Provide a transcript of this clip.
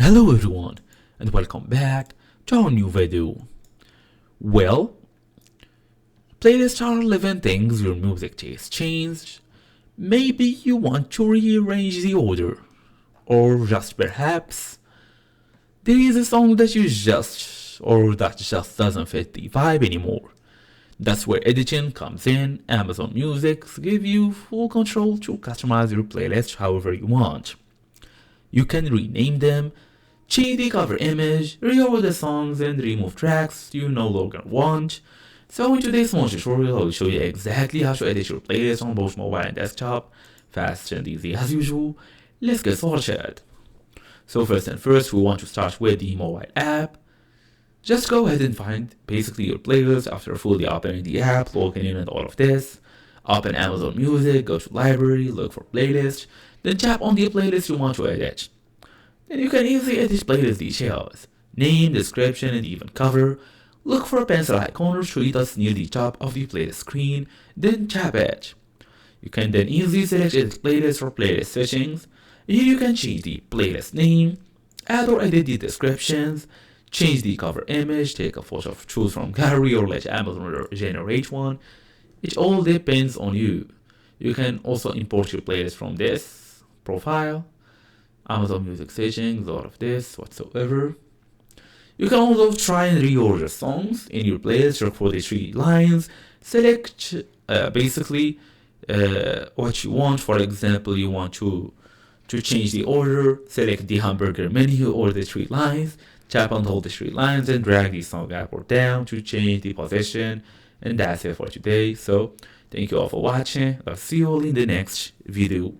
Hello everyone and welcome back to our new video. Well, playlists are living things your music taste changed. Maybe you want to rearrange the order, or just perhaps there is a song that just doesn't fit the vibe anymore. That's where editing comes in. Amazon Music gives you full control to customize your playlist however you want. You can rename them, change the cover image, reorder the songs, and remove tracks you no longer want. So in today's small tutorial, I will show you exactly how to edit your playlist on both mobile and desktop, fast and easy as usual. Let's get started. So first, we want to start with the mobile app. Just go ahead and find basically your playlist after fully opening the app, logging in and all of this. Open Amazon Music, go to library, look for playlist, then tap on the playlist you want to edit. Then you can easily edit playlist details, name, description, and even cover. Look for a pencil icon or treat us near the top of the playlist screen, then tap it. You can then easily select edit playlist or playlist settings. Here you can change the playlist name, add or edit the descriptions, change the cover image, take a photo, choose from gallery or let Amazon generate one. It all depends on you. You can also import your playlist from this profile, Amazon Music settings, all of this whatsoever. You can also try and reorder songs in your playlist. Look for the three lines. Select basically what you want. For example, you want to change the order. Select the hamburger menu or the three lines. Tap on all the three lines and drag the song up or down to change the position. And that's it for today. So thank you all for watching. I'll see you all in the next video.